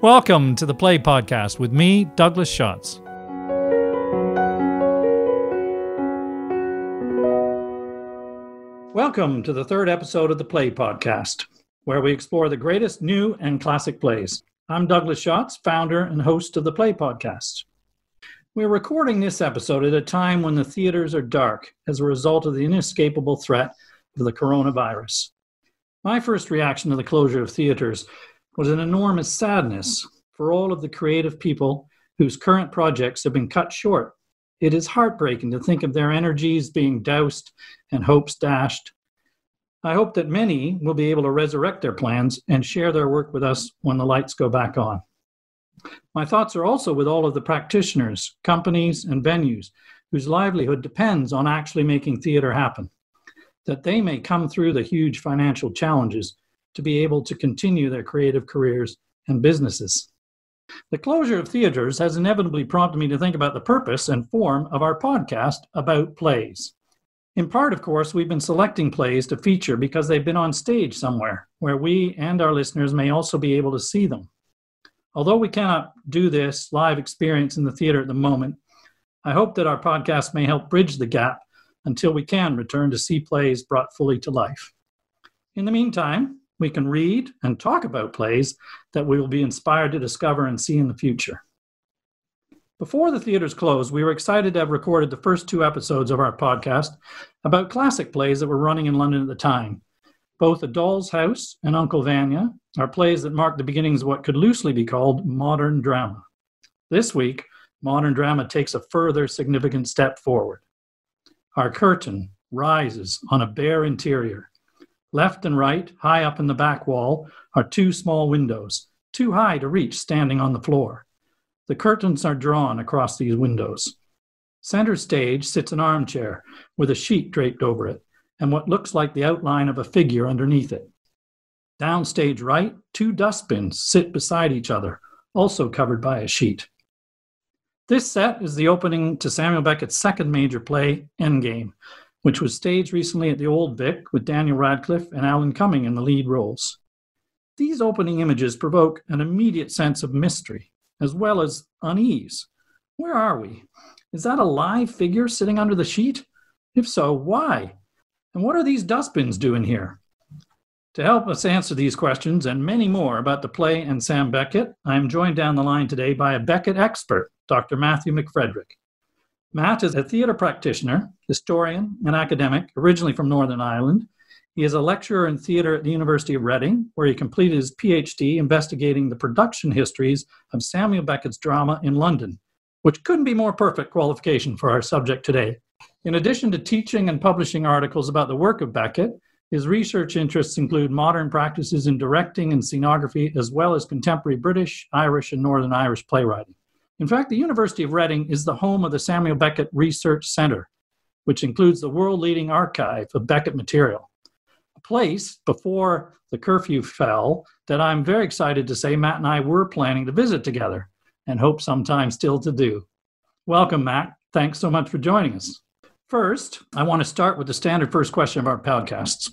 Welcome to the Play Podcast with me, Douglas Schatz. Welcome to the third episode of the Play Podcast, where we explore the greatest new and classic plays. I'm Douglas Schatz, founder and host of the Play Podcast. We're recording this episode at a time when the theaters are dark as a result of the inescapable threat of the coronavirus. My first reaction to the closure of theaters was an enormous sadness for all of the creative people whose current projects have been cut short. It is heartbreaking to think of their energies being doused and hopes dashed. I hope that many will be able to resurrect their plans and share their work with us when the lights go back on. My thoughts are also with all of the practitioners, companies, and venues whose livelihood depends on actually making theater happen, that they may come through the huge financial challenges to be able to continue their creative careers and businesses. The closure of theaters has inevitably prompted me to think about the purpose and form of our podcast about plays. In part, of course, we've been selecting plays to feature because they've been on stage somewhere where we and our listeners may also be able to see them. Although we cannot do this live experience in the theater at the moment, I hope that our podcast may help bridge the gap until we can return to see plays brought fully to life. In the meantime, we can read and talk about plays that we will be inspired to discover and see in the future. Before the theaters closed, we were excited to have recorded the first two episodes of our podcast about classic plays that were running in London at the time. Both A Doll's House and Uncle Vanya are plays that mark the beginnings of what could loosely be called modern drama. This week, modern drama takes a further significant step forward. Our curtain rises on a bare interior. Left and right, high up in the back wall, are two small windows, too high to reach standing on the floor. The curtains are drawn across these windows. Center stage sits an armchair with a sheet draped over it and what looks like the outline of a figure underneath it. Downstage right, two dustbins sit beside each other, also covered by a sheet. This set is the opening to Samuel Beckett's second major play, Endgame, which was staged recently at the Old Vic with Daniel Radcliffe and Alan Cumming in the lead roles. These opening images provoke an immediate sense of mystery, as well as unease. Where are we? Is that a live figure sitting under the sheet? If so, why? And what are these dustbins doing here? To help us answer these questions and many more about the play and Sam Beckett, I am joined down the line today by a Beckett expert, Dr. Matthew McFrederick. Matt is a theater practitioner, historian, and academic, originally from Northern Ireland. He is a lecturer in theater at the University of Reading, where he completed his PhD investigating the production histories of Samuel Beckett's drama in London, which couldn't be more perfect qualification for our subject today. In addition to teaching and publishing articles about the work of Beckett, his research interests include modern practices in directing and scenography, as well as contemporary British, Irish, and Northern Irish playwriting. In fact, the University of Reading is the home of the Samuel Beckett Research Center, which includes the world-leading archive of Beckett material. A place, before the curfew fell, that I'm very excited to say Matt and I were planning to visit together and hope sometime still to do. Welcome, Matt. Thanks so much for joining us. First, I want to start with the standard first question of our podcasts.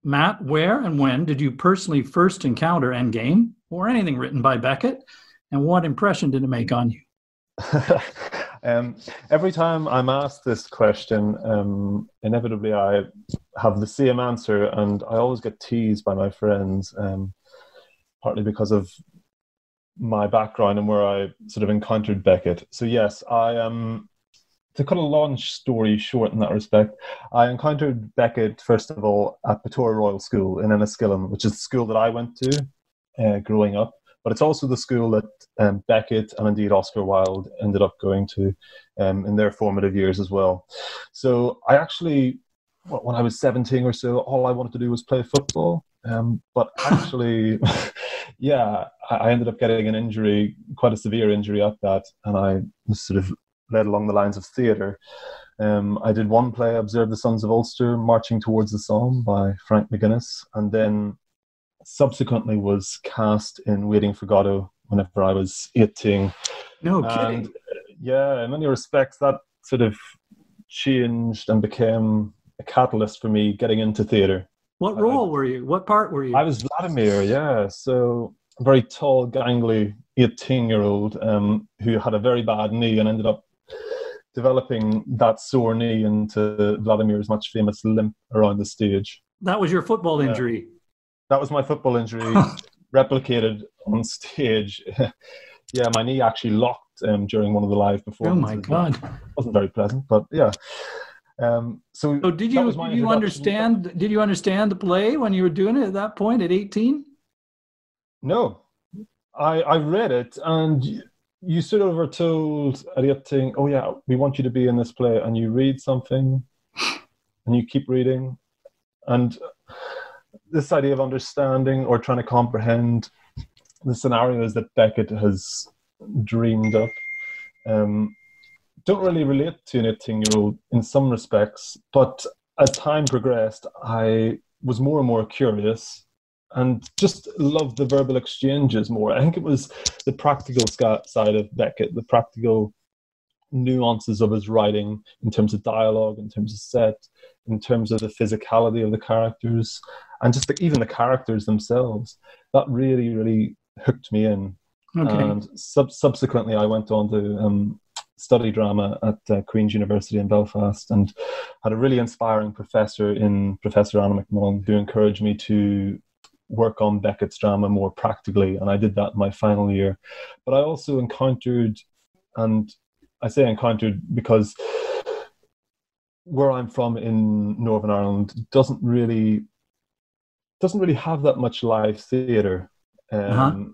Matt, where and when did you personally first encounter Endgame or anything written by Beckett? And what impression did it make on you? Every time I'm asked this question, inevitably I have the same answer, and I always get teased by my friends, partly because of my background and where I sort of encountered Beckett. So yes, to cut a long story short in that respect, I encountered Beckett, first of all, at Pretoria Royal School in Enniskillen, which is the school that I went to growing up. But it's also the school that Beckett and indeed Oscar Wilde ended up going to in their formative years as well. So I actually, when I was 17 or so, all I wanted to do was play football. But actually, yeah, I ended up getting an injury, quite a severe injury at that, and I was sort of led along the lines of theatre. I did one play, Observe the Sons of Ulster, Marching Towards the Somme by Frank McGuinness, and then subsequently was cast in Waiting for Godot whenever I was 18. No kidding. Yeah, in many respects, that sort of changed and became a catalyst for me getting into theatre. What role were you? What part were you? I was Vladimir, yeah. So very tall, gangly 18-year-old who had a very bad knee and ended up developing that sore knee into Vladimir's much famous limp around the stage. That was your football injury. That was my football injury, replicated on stage. Yeah, my knee actually locked during one of the live performances. Oh my God! It wasn't very pleasant, but yeah. So did you understand the play when you were doing it at that point at 18? No, I read it, and you sort of were told at 18, oh yeah, we want you to be in this play, and you read something, and you keep reading, and this idea of understanding or trying to comprehend the scenarios that Beckett has dreamed up don't really relate to an 18-year-old in some respects, but as time progressed, I was more and more curious and just loved the verbal exchanges more. I think it was the practical side of Beckett, the practical nuances of his writing in terms of dialogue, in terms of set, in terms of the physicality of the characters, and just even the characters themselves. That really, really hooked me in. Okay. And subsequently, I went on to study drama at Queen's University in Belfast, and had a really inspiring professor in Professor Anna McMullen, who encouraged me to work on Beckett's drama more practically, and I did that in my final year. But I also encountered, and I say encountered because where I'm from in Northern Ireland doesn't really have that much live theatre, and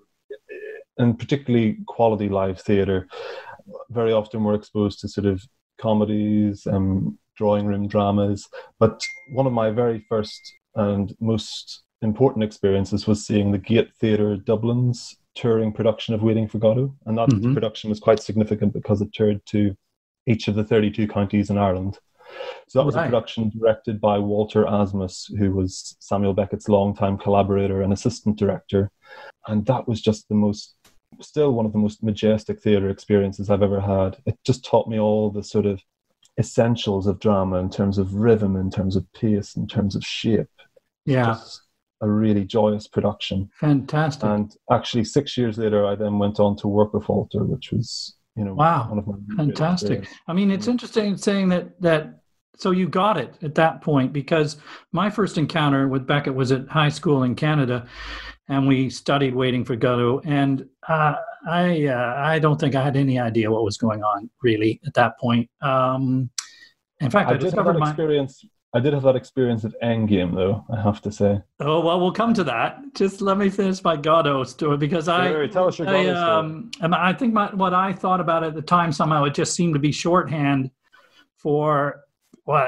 particularly quality live theatre. Very often we're exposed to sort of comedies, drawing room dramas, but one of my very first and most important experiences was seeing the Gate Theatre Dublin's touring production of Waiting for Godot, and that production was quite significant because it toured to each of the 32 counties in Ireland. So that was a production directed by Walter Asmus, who was Samuel Beckett's longtime collaborator and assistant director, and that was just still one of the most majestic theatre experiences I've ever had. It just taught me all the sort of essentials of drama in terms of rhythm, in terms of pace, in terms of shape. Yeah. Just a really joyous production. Fantastic. And actually 6 years later, I then went on to work with Walter, which was, wow, one of my fantastic. I mean, it's interesting saying that so you got it at that point, because my first encounter with Beckett was at high school in Canada, and we studied Waiting for Godot, and I don't think I had any idea what was going on really at that point. In fact, I discovered I did have that experience at Endgame, though, I have to say. Oh, well, we'll come to that. Just let me finish my Godot story, because tell us your Godot story. I think what I thought about at the time, somehow it just seemed to be shorthand for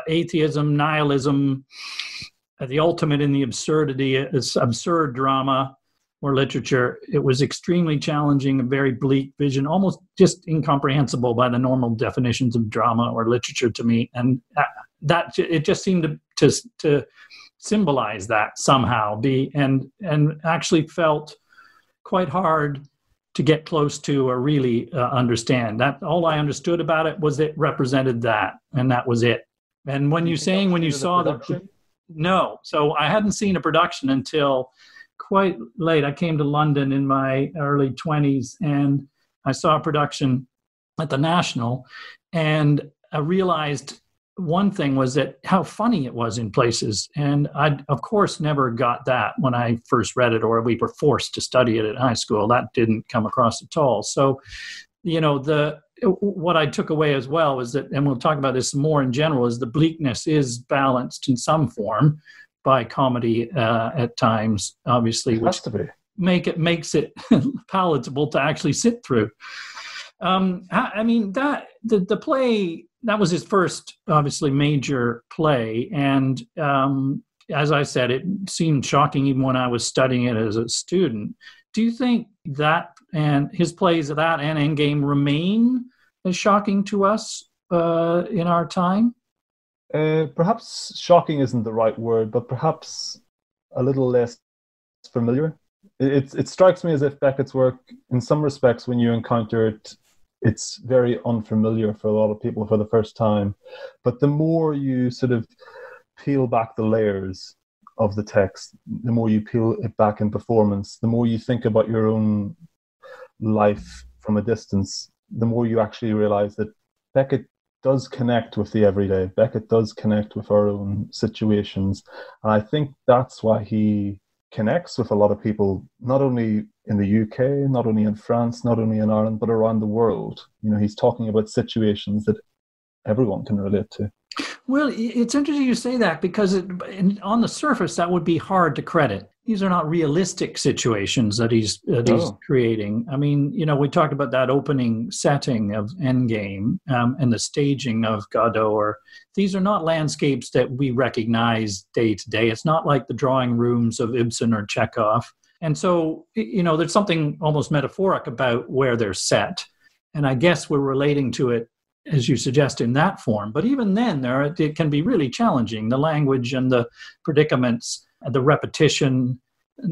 atheism, nihilism, the ultimate in the absurdity. It's absurd drama or literature. It was extremely challenging, a very bleak vision, almost just incomprehensible by the normal definitions of drama or literature to me. And that it just seemed to symbolize that somehow, and actually felt quite hard to get close to or really understand. That all I understood about it was it represented that, and that was it. And when you saw no, so I hadn't seen a production until quite late. I came to London in my early 20s, and I saw a production at the National, and I realized one thing was that how funny it was in places. And I, of course, never got that when I first read it, or we were forced to study it at high school. That didn't come across at all. So, what I took away as well was that, and we'll talk about this more in general, is the bleakness is balanced in some form by comedy at times, obviously, which makes it palatable to actually sit through. I mean, that the play, that was his first, obviously, major play. And as I said, it seemed shocking even when I was studying it as a student. Do you think that and his plays, that and Endgame, remain as shocking to us in our time? Perhaps shocking isn't the right word, but perhaps a little less familiar. It strikes me as if Beckett's work, in some respects, when you encounter it, it's very unfamiliar for a lot of people for the first time. But the more you sort of peel back the layers of the text, the more you peel it back in performance, the more you think about your own life from a distance, the more you actually realize that Beckett does connect with the everyday. Beckett does connect with our own situations. And I think that's why he connects with a lot of people, not only in the UK, not only in France, not only in Ireland, but around the world. You know, he's talking about situations that everyone can relate to. Well, it's interesting you say that, because on the surface, that would be hard to credit. These are not realistic situations that he's creating. I mean, you know, we talked about that opening setting of Endgame and the staging of Godot. These are not landscapes that we recognize day to day. It's not like the drawing rooms of Ibsen or Chekhov. And so, you know, there's something almost metaphoric about where they're set. And I guess we're relating to it, as you suggest, in that form. But even then, it can be really challenging. The language and the predicaments, the repetition,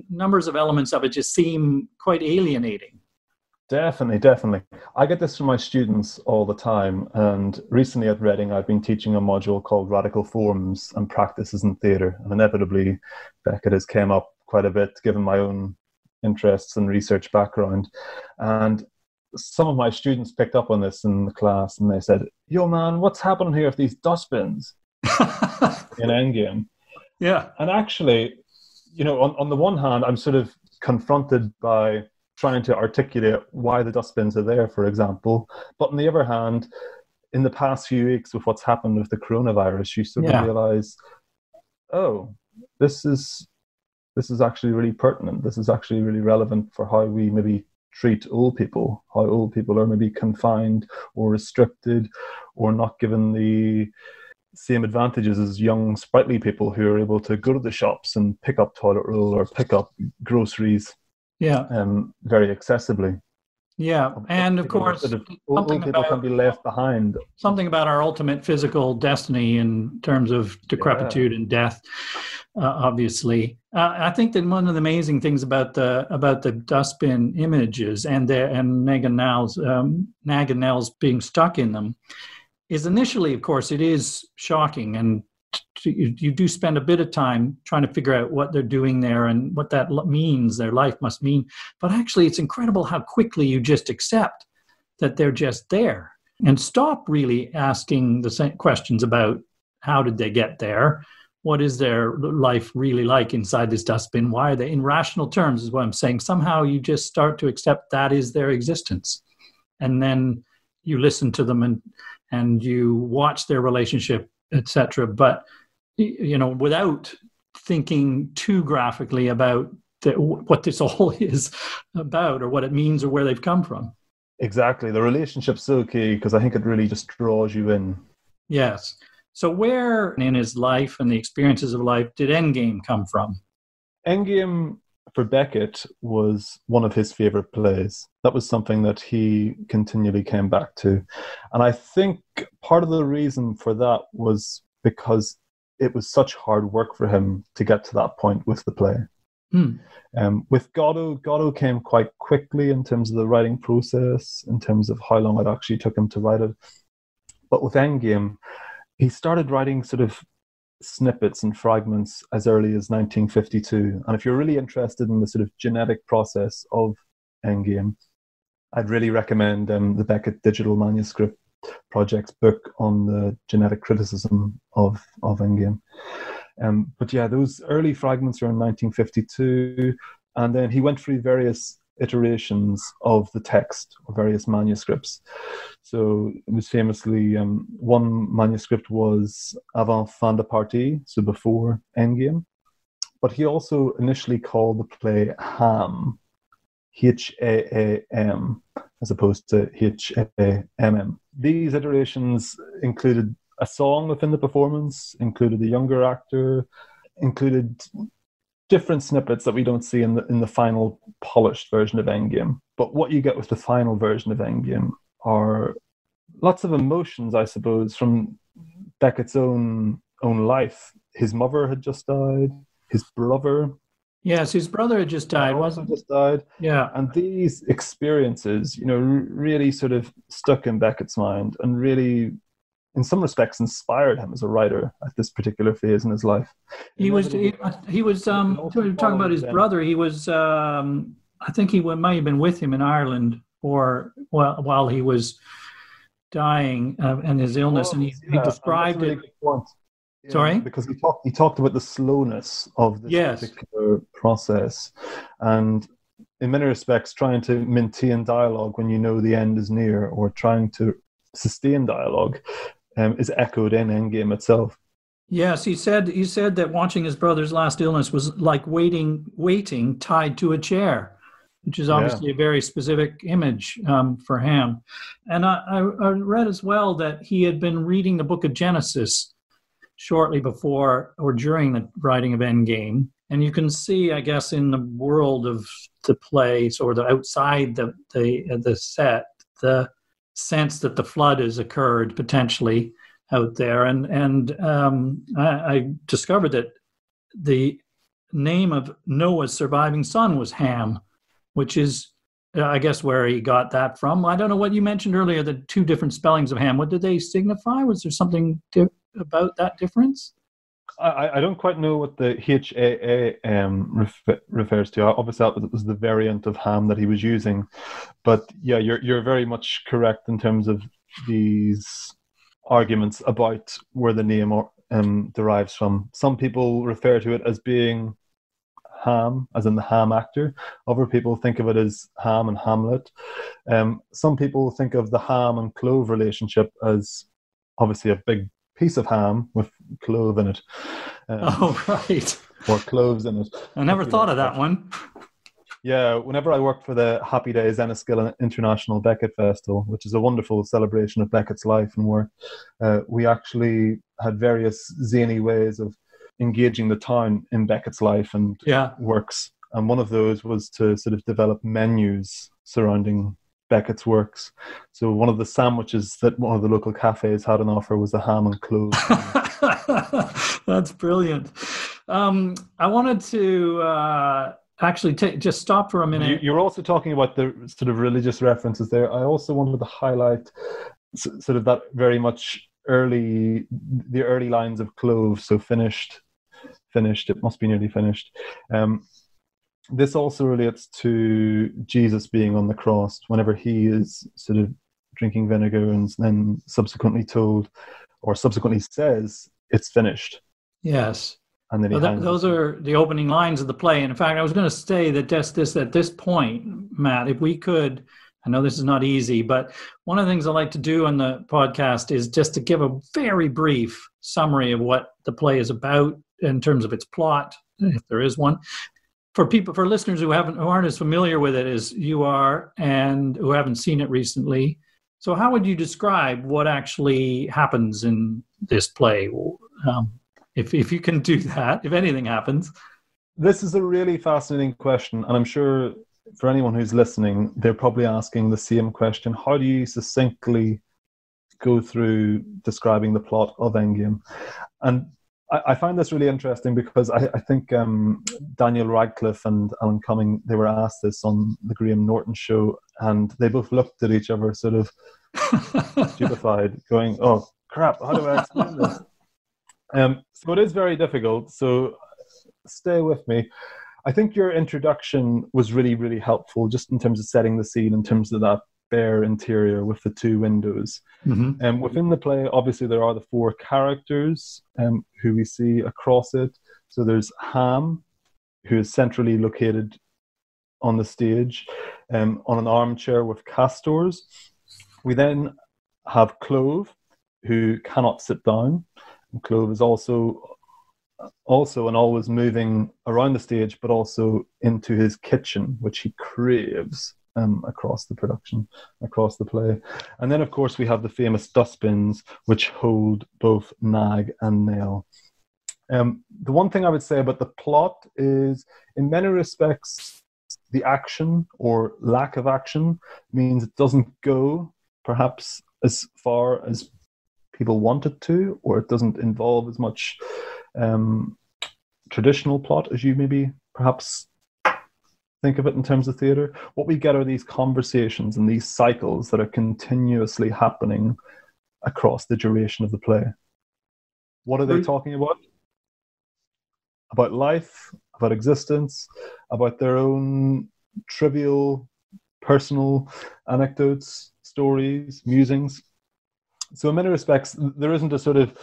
numbers of elements of it just seem quite alienating. Definitely. I get this from my students all the time. And recently at Reading, I've been teaching a module called Radical Forms and Practices in Theatre. And inevitably, Beckett has came up quite a bit, given my own interests and research background. And some of my students picked up on this in the class, and they said, "Yo, man, what's happening here with these dustbins in Endgame?" Yeah. And actually, you know, on the one hand, I'm sort of confronted by trying to articulate why the dustbins are there, for example. But on the other hand, in the past few weeks with what's happened with the coronavirus, you sort of realize, oh, this is actually really pertinent. This is actually really relevant for how we maybe treat old people, how old people are maybe confined or restricted or not given the same advantages as young, sprightly people who are able to go to the shops and pick up toilet roll or pick up groceries very accessibly. Yeah, and of course, old people can be left behind. Something about our ultimate physical destiny in terms of decrepitude and death, obviously. I think that one of the amazing things about the dustbin images and Nag and Nell's being stuck in them is initially, of course, it is shocking, and you do spend a bit of time trying to figure out what they're doing there and what that means, their life must mean. But actually, it's incredible how quickly you just accept that they're just there and stop really asking the same questions about how did they get there? What is their life really like inside this dustbin? Why are they, in rational terms is what I'm saying. Somehow you just start to accept that is their existence. And then you listen to them and you watch their relationship, etc. But, you know, without thinking too graphically about what this all is about or what it means or where they've come from. Exactly. The relationship's so key because I think it really just draws you in. Yes. So where in his life and the experiences of life did Endgame come from? Endgame for Beckett was one of his favorite plays. That was something that he continually came back to. And I think part of the reason for that was because it was such hard work for him to get to that point with the play. With Godot came quite quickly in terms of the writing process, in terms of how long it actually took him to write it. But with Endgame, he started writing sort of snippets and fragments as early as 1952. And if you're really interested in the sort of genetic process of Endgame, I'd really recommend the Beckett Digital Manuscript Project's book on the genetic criticism of Endgame. But yeah, those early fragments are in 1952. And then he went through various iterations of the text or various manuscripts. So it was famously, one manuscript was avant fin de partie, so before Endgame. But he also initially called the play Ham, H-A-A-M, as opposed to H-A-M-M. These iterations included a song within the performance, included a younger actor, included different snippets that we don't see in the final polished version of Endgame. But what you get with the final version of Endgame are lots of emotions, I suppose, from Beckett's own life. His mother had just died. His brother. Yes, his brother had just died, wasn't he? Just died. Yeah. And these experiences, you know, really sort of stuck in Beckett's mind and really in some respects, inspired him as a writer at this particular phase in his life. He was talking about his brother. He was, I think he might have been with him in Ireland while he was dying and his illness, and he described it. Yeah, sorry, because he talked about the slowness of this particular process, and in many respects, trying to maintain dialogue when you know the end is near, or trying to sustain dialogue, is echoed in Endgame itself. Yes, he said that watching his brother's last illness was like waiting tied to a chair, which is obviously a very specific image for him. And I read as well that he had been reading the book of Genesis shortly before or during the writing of Endgame. And you can see, I guess, in the world of the place or the outside the set, the sense that the flood has occurred potentially out there. And I discovered that the name of Noah's surviving son was Ham, which is, I guess, where he got that from. I don't know what you mentioned earlier, the two different spellings of Ham. What did they signify? Was there something about that difference? I don't quite know what the HAA refers to. Obviously, that was the variant of Ham that he was using. But yeah, you're very much correct in terms of these arguments about where the name derives from. Some people refer to it as being Ham, as in the Ham actor. Other people think of it as Ham and Hamlet. Some people think of the ham and clove relationship as obviously a big piece of ham with clove in it. Right. Or cloves in it. I never thought of that one. Yeah, whenever I worked for the Happy Days Enniskillen International Beckett Festival, which is a wonderful celebration of Beckett's life and work, we actually had various zany ways of engaging the town in Beckett's life and works. And one of those was to sort of develop menus surrounding Beckett's works. So one of the sandwiches that one of the local cafes had on offer was a ham and clove. That's brilliant. I wanted to actually just stop for a minute. You were also talking about the sort of religious references there. I also wanted to highlight sort of that very much the early lines of clove. So finished, it must be nearly finished. This also relates to Jesus being on the cross whenever he is sort of drinking vinegar and then subsequently says, it's finished. Yes. And then those are the opening lines of the play. And in fact, I was going to say that at this point, Matt, if we could, I know this is not easy, but one of the things I like to do on the podcast is just to give a very brief summary of what the play is about in terms of its plot, if there is one. For listeners who aren't as familiar with it as you are and who haven't seen it recently, so how would you describe what actually happens in this play? If you can do that, if anything happens. This is a really fascinating question, and I'm sure for anyone who's listening, they're probably asking the same question. How do you succinctly go through describing the plot of Endgame? And I find this really interesting because I think Daniel Radcliffe and Alan Cumming, they were asked this on the Graham Norton show, and they both looked at each other sort of stupefied, going, oh, crap, how do I explain this? So it is very difficult, so stay with me. I think your introduction was really, really helpful just in terms of setting the scene, in terms of that bare interior with the two windows. Mm-hmm. Within the play, obviously, there are the four characters who we see across it. So there's Ham, who is centrally located on the stage on an armchair with castors. We then have Clove, who cannot sit down. And Clove is also and always moving around the stage, but also into his kitchen, which he craves across the production, across the play. And then, of course, we have the famous dustbins, which hold both nag and nail. The one thing I would say about the plot is, in many respects, the action or lack of action means it doesn't go perhaps as far as people want it to, or it doesn't involve as much traditional plot as you maybe perhaps think of it in terms of theatre. What we get are these conversations and these cycles that are continuously happening across the duration of the play. What are they talking about? About life, about existence, about their own trivial, personal anecdotes, stories, musings. So in many respects, there isn't a sort of,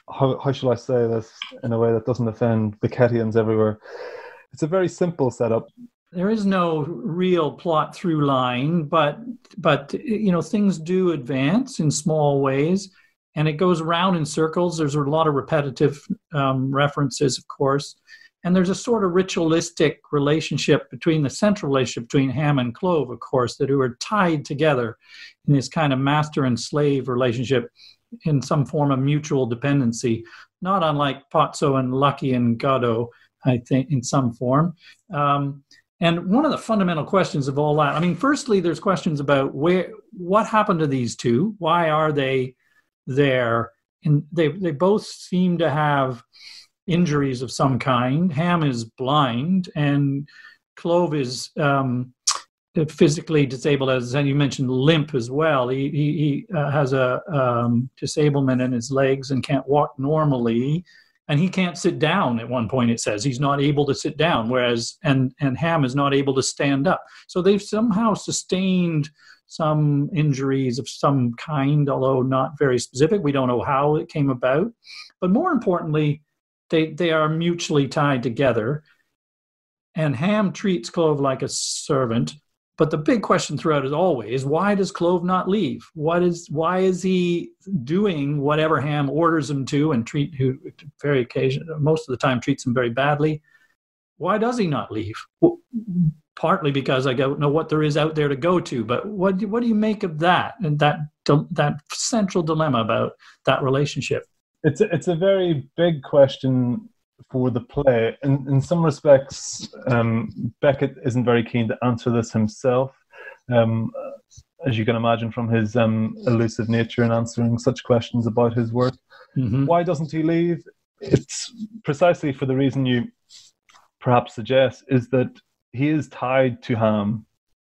how shall I say this in a way that doesn't offend Beckettians everywhere? It's a very simple setup. There is no real plot through line, but things do advance in small ways, and it goes around in circles. There's a lot of repetitive references, of course, and there's a sort of ritualistic relationship between the central relationship between Ham and Clove, of course, that who are tied together in this kind of master and slave relationship in some form of mutual dependency, not unlike Pozzo and Lucky and Godot, I think, in some form. And one of the fundamental questions of all that, I mean, firstly, there's questions about what happened to these two? Why are they there? And they both seem to have injuries of some kind. Ham is blind, and Clove is physically disabled, as you mentioned, limp as well. He has a disablement in his legs and can't walk normally. And he can't sit down at one point, it says. He's not able to sit down, whereas, and Ham is not able to stand up. So they've somehow sustained some injuries of some kind, although not very specific. We don't know how it came about. But more importantly, they are mutually tied together. And Ham treats Clove like a servant. But the big question throughout is always, why does Clove not leave? Why is he doing whatever Ham orders him to, and who very occasionally, most of the time treats him very badly? Why does he not leave? Well, partly because I don't know what there is out there to go to. But what do you make of that, and that central dilemma about that relationship? It's a very big question for the play. In some respects, Beckett isn't very keen to answer this himself, as you can imagine from his elusive nature in answering such questions about his work. Mm-hmm. Why doesn't he leave? It's precisely for the reason you perhaps suggest, is that he is tied to Ham.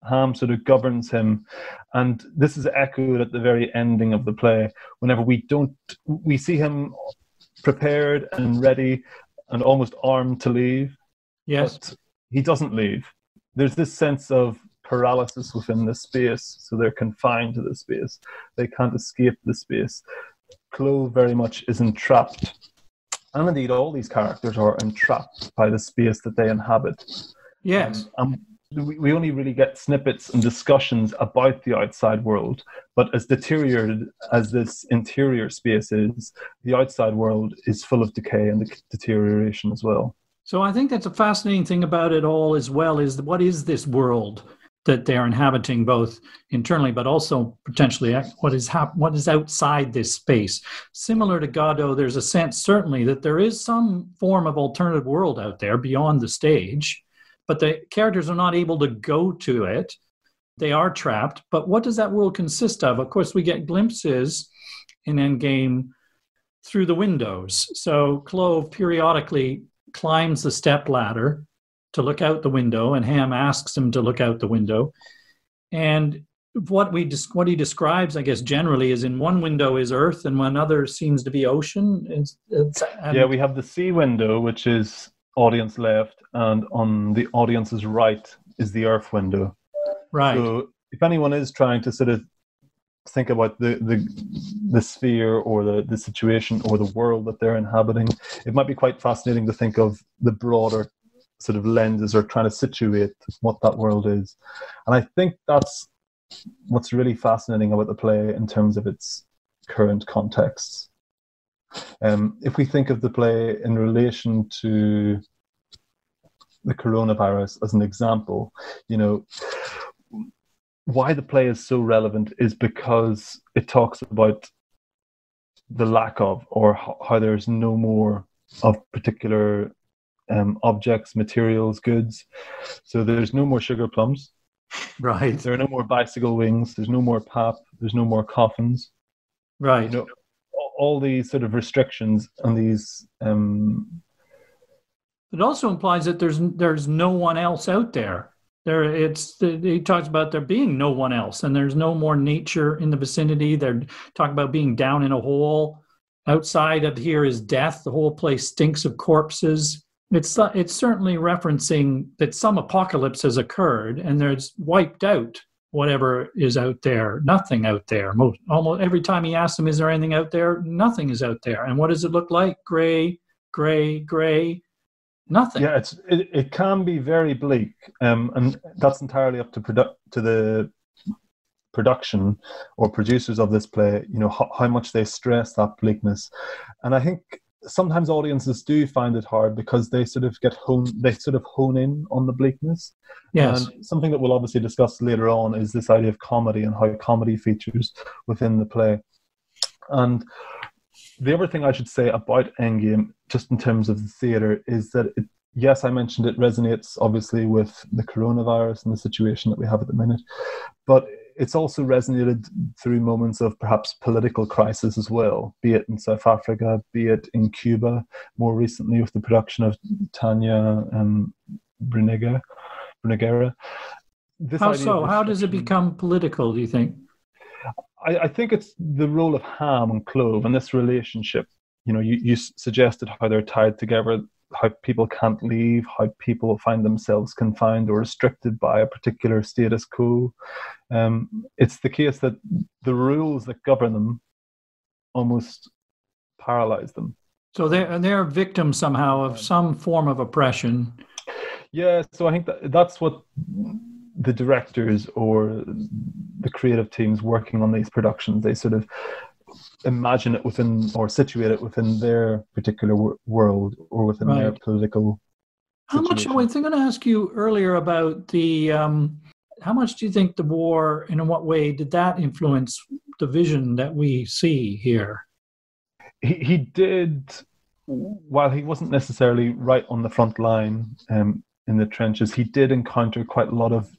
Ham sort of governs him, and this is echoed at the very ending of the play. Whenever we see him prepared and ready and almost armed to leave. Yes. But he doesn't leave. There's this sense of paralysis within this space, so they're confined to this space. They can't escape the space. Clove very much is entrapped. And indeed, all these characters are entrapped by the space that they inhabit. Yes. We only really get snippets and discussions about the outside world, but as deteriorated as this interior space is, the outside world is full of decay and deterioration as well. So I think that's a fascinating thing about it all as well, is what is this world that they're inhabiting, both internally but also potentially what is outside this space. Similar to Godot, there's a sense certainly that there is some form of alternative world out there beyond the stage, but the characters are not able to go to it. They are trapped. But what does that world consist of? Of course, we get glimpses in Endgame through the windows. So Clove periodically climbs the step ladder to look out the window, and Ham asks him to look out the window. And what he describes, I guess, generally is in one window is earth and one other seems to be ocean. We have the sea window, which is audience left, and on the audience's right is the earth window. Right. So if anyone is trying to sort of think about the sphere or the situation or the world that they're inhabiting, it might be quite fascinating to think of the broader sort of lenses or trying to situate what that world is. And I think that's what's really fascinating about the play in terms of its current context. If we think of the play in relation to the coronavirus as an example, why the play is so relevant is because it talks about the lack of, or how there's no more of particular objects, materials, goods. So there's no more sugar plums. Right. There are no more bicycle wings. There's no more pap. There's no more coffins. Right. All these sort of restrictions and these. It also implies that there's no one else out there. He talks about there being no one else, and there's no more nature in the vicinity. They're talking about being down in a hole. Outside of here is death. The whole place stinks of corpses. It's certainly referencing that some apocalypse has occurred, and there's wiped out whatever is out there. Nothing out there. Almost every time he asks them, "Is there anything out there?" Nothing is out there. And what does it look like? Gray, gray, gray. Nothing. Yeah, it can be very bleak, and that's entirely up to the production or producers of this play. You know how much they stress that bleakness, and I think sometimes audiences do find it hard because they sort of hone in on the bleakness. Yes. And something that we'll obviously discuss later on is this idea of comedy and how comedy features within the play. And the other thing I should say about Endgame, just in terms of the theatre, is that yes, I mentioned it resonates obviously with the coronavirus and the situation that we have at the minute, but it's also resonated through moments of perhaps political crisis as well, be it in South Africa, be it in Cuba, more recently with the production of Tanya Brunegera. How so? How does it become political, do you think? I think it's the role of ham and clove and this relationship. You know, you suggested how they're tied together, how people can't leave, how people find themselves confined or restricted by a particular status quo. It's the case that the rules that govern them almost paralyze them. So they're victims somehow of some form of oppression. Yeah, so I think that's what the directors or the creative teams working on these productions, they sort of imagine it within or situate it within their particular world or within their political situation. I was going to ask you earlier about the how much do you think the war, and in what way did that influence the vision that we see here? He did, while he wasn't necessarily right on the front line in the trenches, he did encounter quite a lot of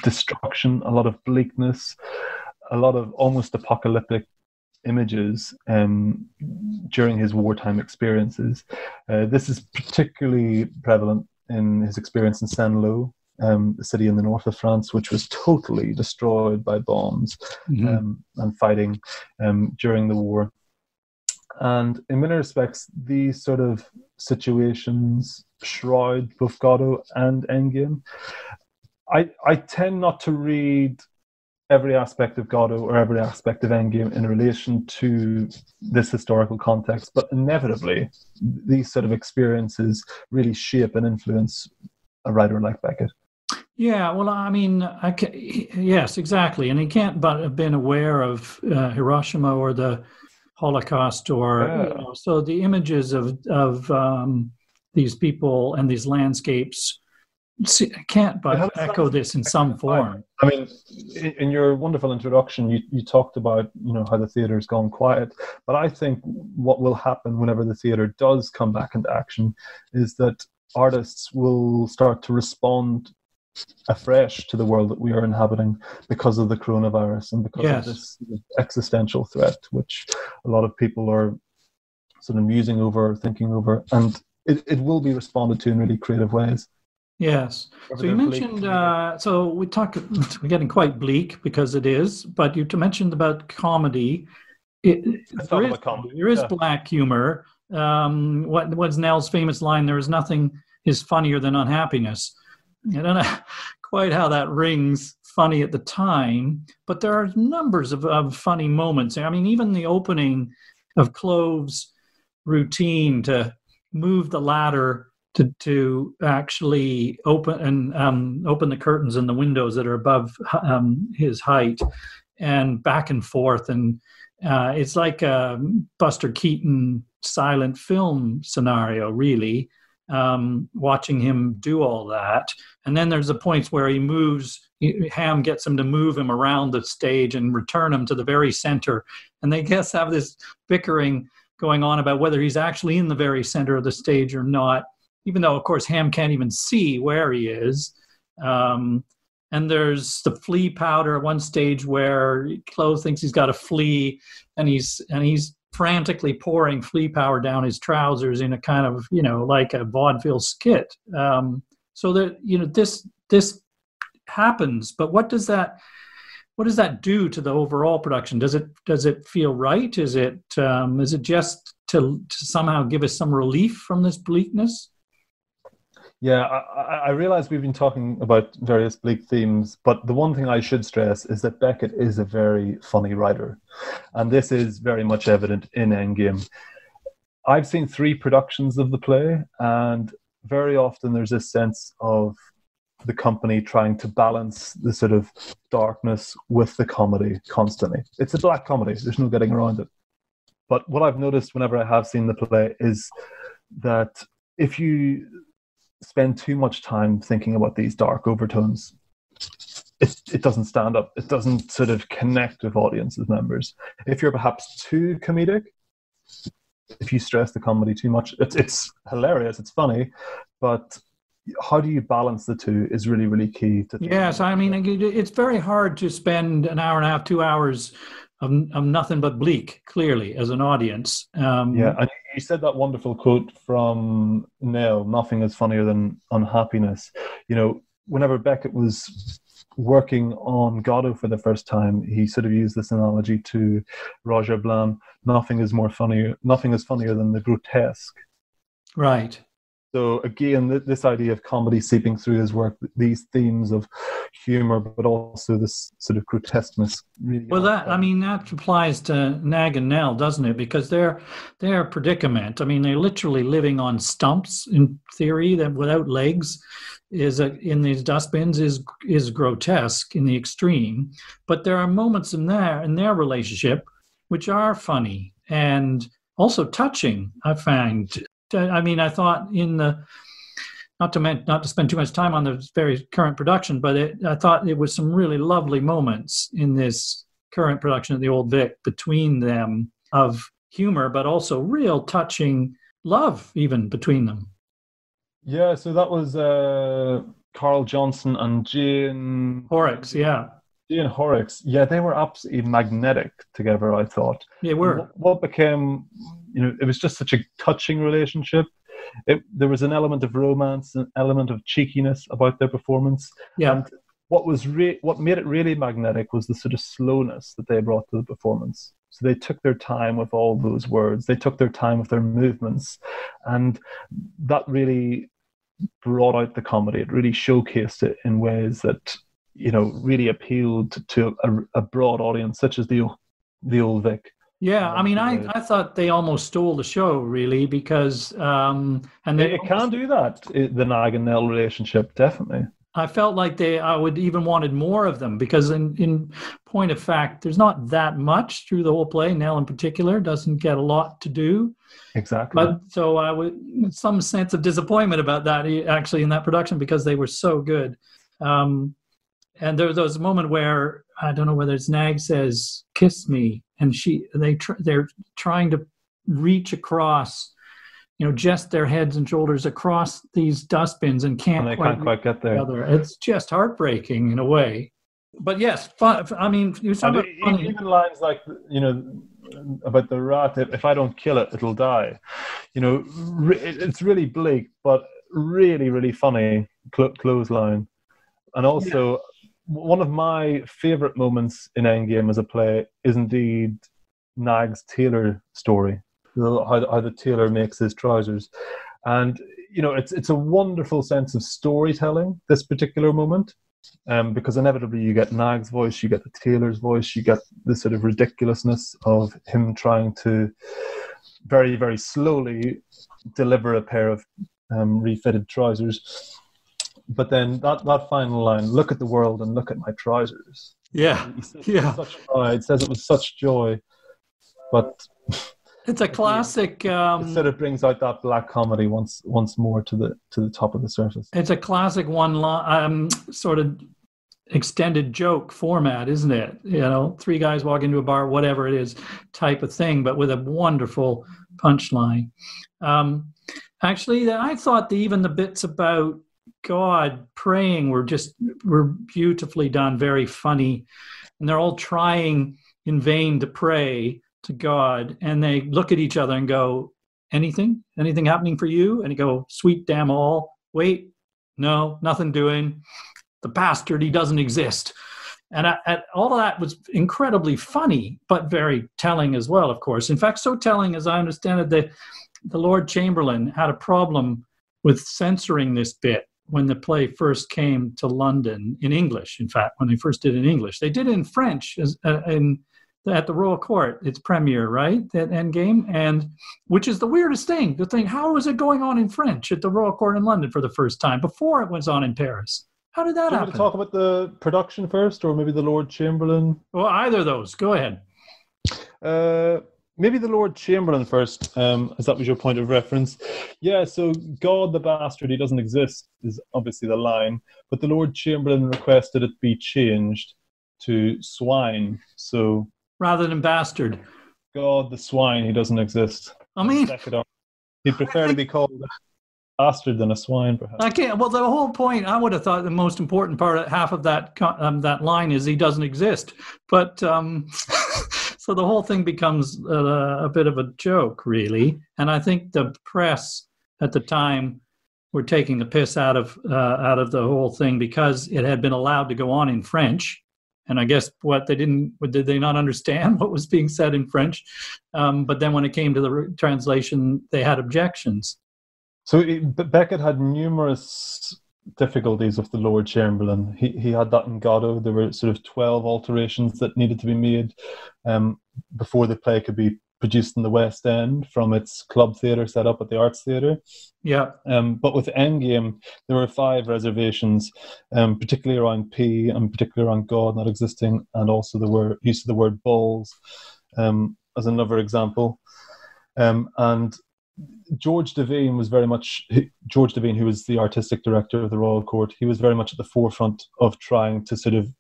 destruction, a lot of bleakness, a lot of almost apocalyptic images during his wartime experiences. This is particularly prevalent in his experience in Saint-Lô, the city in the north of France, which was totally destroyed by bombs and fighting during the war. And in many respects, these sort of situations shroud both Godot and Endgame. I tend not to read every aspect of Godot or every aspect of Endgame in relation to this historical context, but inevitably, these sort of experiences really shape and influence a writer like Beckett. Yeah, well, I mean, yes, exactly. And he can't but have been aware of Hiroshima or the Holocaust, or so the images of these people and these landscapes can't but echo this in some form. I mean, in your wonderful introduction, you talked about how the theatre's gone quiet, but I think what will happen whenever the theatre does come back into action is that artists will start to respond afresh to the world that we are inhabiting because of the coronavirus and because of this existential threat, which a lot of people are sort of musing over, thinking over, and it will be responded to in really creative ways. Yes. So you mentioned, so we're getting quite bleak because it is, but you mentioned about comedy. There is black humor. What's Nell's famous line, "There is nothing is funnier than unhappiness." I don't know quite how that rings funny at the time, but there are numbers of funny moments. I mean, even the opening of Clove's routine to move the ladder to actually open the curtains and the windows that are above his height, and back and forth, and it's like a Buster Keaton silent film scenario, really. Watching him do all that, and then there's the points where Ham gets him to move him around the stage and return him to the very center, and they have this bickering going on about whether he's actually in the very center of the stage or not, even though, of course, Ham can't even see where he is. And there's the flea powder at one stage where Clove thinks he's got a flea, and he's frantically pouring flea powder down his trousers in a kind of, like a vaudeville skit. So that, this happens, but what does that do to the overall production? Does it feel right? Is it just to somehow give us some relief from this bleakness? Yeah, I realize we've been talking about various bleak themes, but the one thing I should stress is that Beckett is a very funny writer, and this is very much evident in Endgame. I've seen 3 productions of the play, and very often there's this sense of the company trying to balance the sort of darkness with the comedy constantly. It's a black comedy, there's no getting around it. But what I've noticed whenever I have seen the play is that if you spend too much time thinking about these dark overtones, it doesn't stand up. It doesn't sort of connect with audiences members. If you're perhaps too comedic, if you stress the comedy too much, it's hilarious, it's funny, but how do you balance the two is really, really key. Yes, I mean, it's very hard to spend an hour and a half, 2 hours of nothing but bleak, clearly, as an audience. Yeah, and you said that wonderful quote from Nell, nothing is funnier than unhappiness. You know, whenever Beckett was working on Godot for the first time, he sort of used this analogy to Roger Blanc, nothing is funnier than the grotesque. Right. So again, this idea of comedy seeping through his work, these themes of humor, but also this sort of grotesqueness. Really that applies to Nag and Nell, doesn't it? Because their predicament, I mean, they're literally living on stumps in theory, that without legs, in these dustbins is grotesque in the extreme. But there are moments in their relationship which are funny and also touching, I find. I mean, I thought not to spend too much time on the very current production, but I thought it was some really lovely moments in this current production of the Old Vic between them of humor, but also real touching love even between them. Yeah, so that was Carl Johnson and Jane Horrocks, yeah. Jane Horrocks, yeah, they were absolutely magnetic together, I thought. They were. What became, it was just such a touching relationship. There was an element of romance, an element of cheekiness about their performance. Yeah. And what made it really magnetic was the sort of slowness that they brought to the performance. So they took their time with all those words. They took their time with their movements. And that really brought out the comedy. It really showcased it in ways that really appealed to a broad audience, such as the Old Vic. Yeah, I mean, I thought they almost stole the show, really, because it can do that. The Nag and Nell relationship, definitely. I felt like I would even wanted more of them, because in point of fact, there's not that much through the whole play. Nell in particular doesn't get a lot to do. Exactly. But so I would some sense of disappointment about that actually in that production, because they were so good. And there was a moment where, I don't know whether it's Nag says, "Kiss me," and they're trying to reach across, just their heads and shoulders across these dustbins and they can't quite get there. It's just heartbreaking in a way. But yes, fun. I mean, you're talking about funny. Even lines like, about the rat, if I don't kill it, it'll die. It's really bleak, but really, really funny clothesline. And also... Yeah. One of my favourite moments in Endgame as a play is indeed Nag's tailor story, how the tailor makes his trousers. And, it's a wonderful sense of storytelling, this particular moment, because inevitably you get Nag's voice, you get the tailor's voice, you get the sort of ridiculousness of him trying to very, very slowly deliver a pair of refitted trousers. But then that final line, "Look at the world and look at my trousers." Yeah, Such pride, says it was such joy, but it's a classic. It sort of brings out that black comedy once more to the top of the surface. It's a classic sort of extended joke format, isn't it? 3 guys walk into a bar, whatever it is, type of thing, but with a wonderful punchline. Actually, I thought even the bits about God praying were beautifully done, very funny, and they're all trying in vain to pray to God, and they look at each other and go, anything happening for you? And you go, sweet damn all, wait, no, nothing doing. the bastard, he doesn't exist. And all of that was incredibly funny, but very telling as well, of course. In fact, so telling, as I understand it, the Lord Chamberlain had a problem with censoring this bit when the play first came to London, in English, in fact, when they first did it in English. They did it in French at the Royal Court, its premiere, right? That Endgame, and which is the weirdest thing. The thing, how was it going on in French at the Royal Court in London for the first time before it was on in Paris? How did that happen? Do you want to talk about the production first, or maybe the Lord Chamberlain? Well, either of those. Go ahead. Maybe the Lord Chamberlain first, as that was your point of reference. Yeah, so God the bastard, he doesn't exist, is obviously the line. But the Lord Chamberlain requested it be changed to swine. So rather than bastard. God the swine, he doesn't exist. I mean, he'd prefer to be called bastard than a swine, perhaps. I can't. Well, the whole point, I would have thought the most important part, half of that line is he doesn't exist. But so the whole thing becomes a bit of a joke, really. And I think the press at the time were taking the piss out of the whole thing because it had been allowed to go on in French. And I guess did they not understand what was being said in French? But then when it came to the translation, they had objections. So Beckett had numerous difficulties with the Lord Chamberlain. He had that in Godot. There were sort of 12 alterations that needed to be made before the play could be produced in the West End from its club theatre set up at the Arts Theatre. Yeah. But with Endgame, there were 5 reservations, particularly around P and particularly around God not existing, and also the use of the word balls as another example. And George Devine, who was the artistic director of the Royal Court, he was very much at the forefront of trying to sort of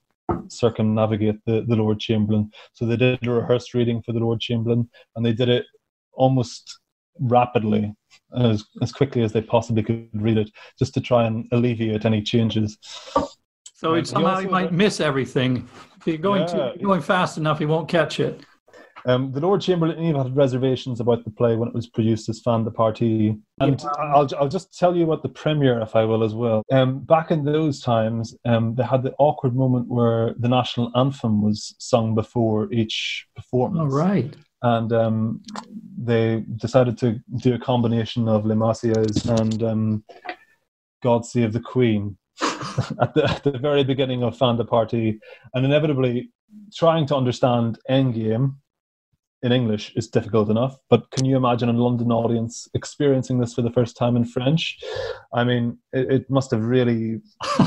circumnavigate the Lord Chamberlain. So they did a rehearsed reading for the Lord Chamberlain, and they did it almost rapidly, as quickly as they possibly could read it, just to try and alleviate any changes. So somehow he might miss everything. If you're going fast enough, he won't catch it. The Lord Chamberlain even had reservations about the play when it was produced as fin de partie. And I'll just tell you about the premiere, if I will, as well. Back in those times, they had the awkward moment where the national anthem was sung before each performance. Oh, right. And they decided to do a combination of Les Marseillaises and God Save the Queen at the very beginning of fin de partie. And inevitably, trying to understand Endgame in English is difficult enough, but can you imagine a London audience experiencing this for the first time in French? I mean, it must have really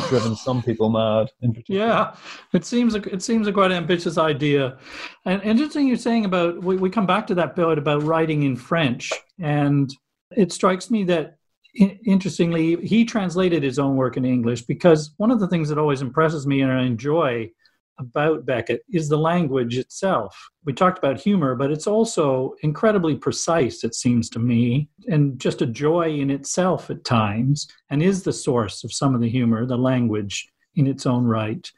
driven some people mad in particular. Yeah, it seems a quite ambitious idea. And interesting you're saying about, we come back to that bit about writing in French, and it strikes me that, interestingly, he translated his own work in English, because one of the things that always impresses me and I enjoy about Beckett is the language itself. We talked about humor, but it's also incredibly precise, it seems to me, and just a joy in itself at times, and is the source of some of the humor, the language in its own right.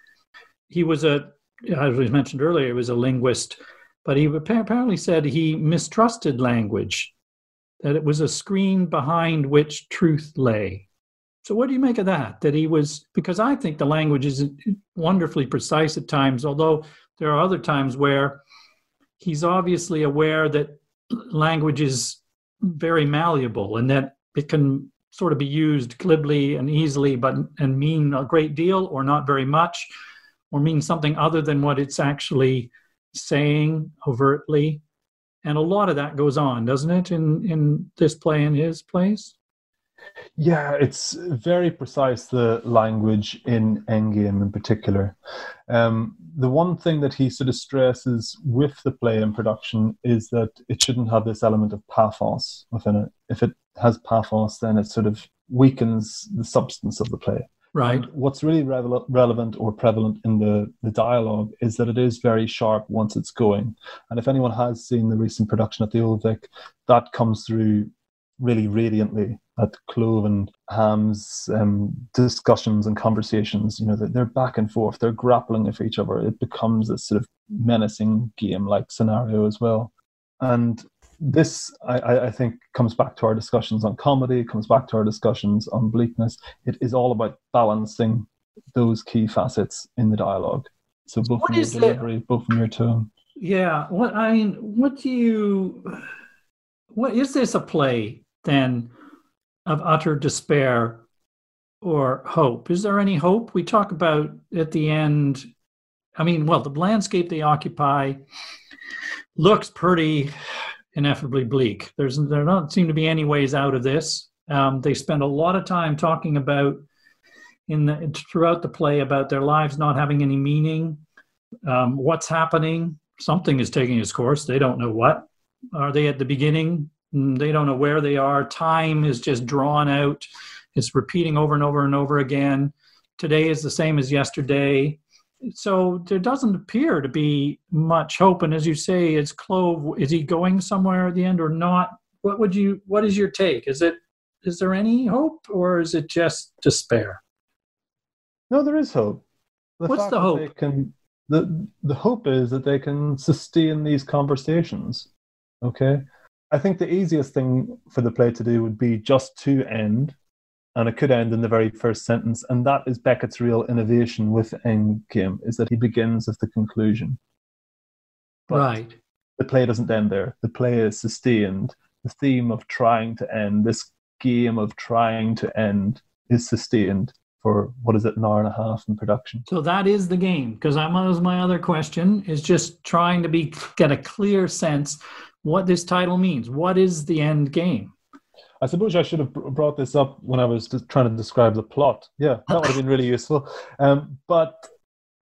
He was as we mentioned earlier, he was a linguist, but he apparently said he mistrusted language, that it was a screen behind which truth lay. So what do you make of that? That he was, because I think the language is wonderfully precise at times, although there are other times where he's obviously aware that language is very malleable and that it can sort of be used glibly and easily, and mean a great deal or not very much, or mean something other than what it's actually saying overtly. And a lot of that goes on, doesn't it, in this play and his plays? Yeah, it's very precise, the language in Endgame in particular. The one thing that he sort of stresses with the play in production is that it shouldn't have this element of pathos within it. If it has pathos, then it sort of weakens the substance of the play. Right. And what's really relevant or prevalent in the dialogue is that it is very sharp once it's going. And if anyone has seen the recent production at the Old Vic, that comes through really radiantly at Clove and Ham's discussions and conversations. You know, they're back and forth, they're grappling with each other. It becomes this sort of menacing game-like scenario as well. And this, I think, comes back to our discussions on comedy, comes back to our discussions on bleakness. It is all about balancing those key facets in the dialogue. So both What in your is delivery, both in your tone. Yeah. What is this a play then of utter despair or hope? Is there any hope? We talk about at the end, the landscape they occupy looks pretty ineffably bleak. There don't seem to be any ways out of this. They spend a lot of time talking about throughout the play about their lives not having any meaning. What's happening? Something is taking its course. They don't know what. Are they at the beginning? They don't know where they are. Time is just drawn out. It's repeating over and over and over again. Today is the same as yesterday. So there doesn't appear to be much hope. And as you say, is Clove, is he going somewhere at the end or not? What is your take? Is there any hope or is it just despair? No, there is hope. What's the hope? The hope is that they can sustain these conversations. Okay? I think the easiest thing for the play to do would be just to end, and it could end in the very first sentence, and that is Beckett's real innovation with Endgame, is that he begins with the conclusion. But right. The play doesn't end there. The play is sustained. The theme of trying to end, this game of trying to end, is sustained for, an hour and a half in production. So that is the game, because that was my other question, is just trying to get a clear sense what this title means. What is the end game? I suppose I should have brought this up when I was just trying to describe the plot. Yeah, that would have been really useful. But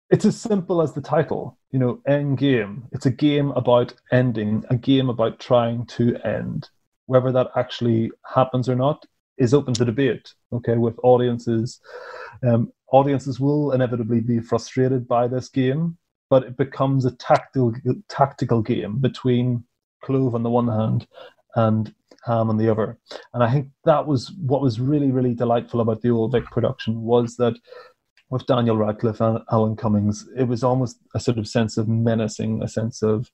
it's as simple as the title, Endgame. It's a game about ending, a game about trying to end. Whether that actually happens or not is open to debate, okay, with audiences. Audiences will inevitably be frustrated by this game, but it becomes a tactical game between Clove on the one hand and Ham on the other. And I think that was what was really, really delightful about the Old Vic production, was that with Daniel Radcliffe and Alan Cummings, it was almost a sort of sense of menacing, a sense of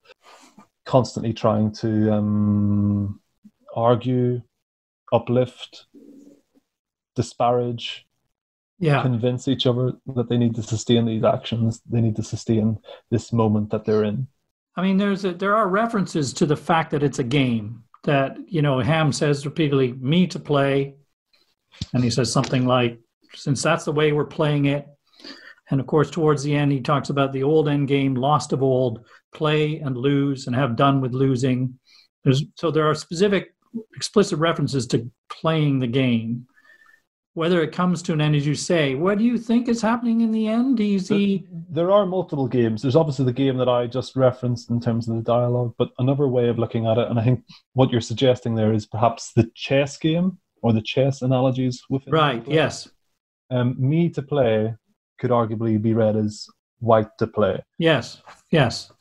constantly trying to argue, uplift, disparage, convince each other that they need to sustain these actions, they need to sustain this moment that they're in. There are references to the fact that it's a game, that, Ham says repeatedly, me to play. And he says something like, since that's the way we're playing it. And of course, towards the end, he talks about the old end game, lost of old, play and lose and have done with losing. So there are specific, explicit references to playing the game. Whether it comes to an end, as you say, what do you think is happening in the end? There are multiple games. There's obviously the game that I just referenced in terms of the dialogue, but another way of looking at it, and I think what you're suggesting there, is perhaps the chess game or the chess analogies within. Right, yes. Me to play could arguably be read as white to play. Yes.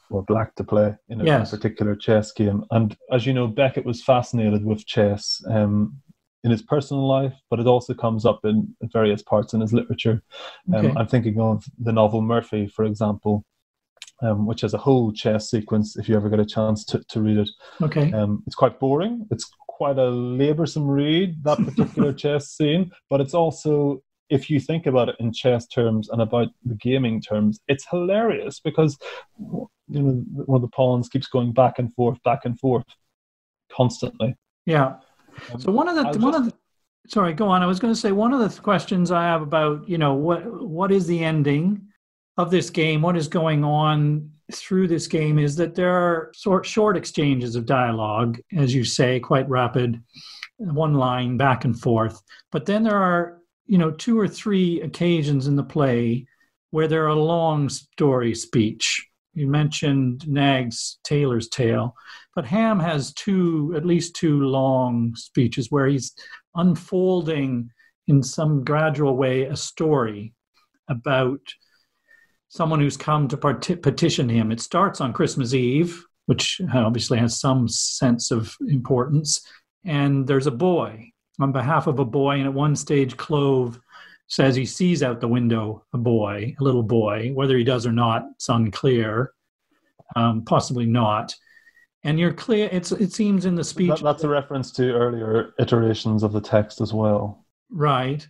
Or black to play in a particular chess game. And as you know, Beckett was fascinated with chess in his personal life, but it also comes up in various parts in his literature. Okay. I'm thinking of the novel Murphy, for example, which has a whole chess sequence, if you ever get a chance to read it. Okay. It's quite boring. It's quite a laboursome read, that particular chess scene, but it's also, if you think about it in chess terms and about the gaming terms, it's hilarious because one of the pawns keeps going back and forth constantly. Yeah. So sorry, go on. I was going to say, one of the questions I have about, what is the ending of this game? What is going on through this game is that there are short exchanges of dialogue, as you say, quite rapid, one line back and forth. But then there are, 2 or 3 occasions in the play where there are long story speech. You mentioned Nag's Taylor's Tale, but Ham has at least two long speeches where he's unfolding in some gradual way a story about someone who's come to petition him. It starts on Christmas Eve, which obviously has some sense of importance, and there's a boy on behalf of a boy, and at one stage Clove says he sees out the window a little boy. Whether he does or not, it's unclear. Possibly not. And you're clear, it seems in the speech... That's a reference to earlier iterations of the text as well. Right.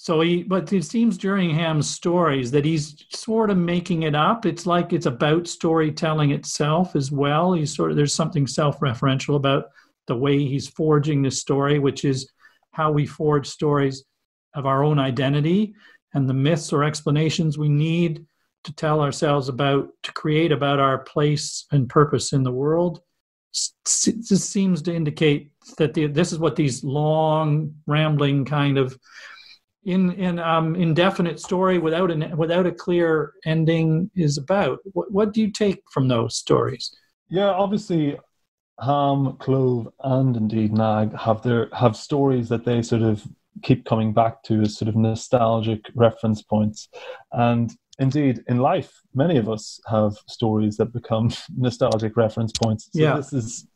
But it seems during Ham's stories that he's sort of making it up. It's like it's about storytelling itself as well. There's something self-referential about the way he's forging this story, which is how we forge stories of our own identity and the myths or explanations we need to tell ourselves to create about our place and purpose in the world. This seems to indicate that this is what these long, rambling kind of indefinite story without a clear ending is about. What do you take from those stories? Yeah, obviously, Ham, Clove, and indeed Nag have stories that they sort of keep coming back to as sort of nostalgic reference points. And indeed, in life, many of us have stories that become nostalgic reference points. So This is,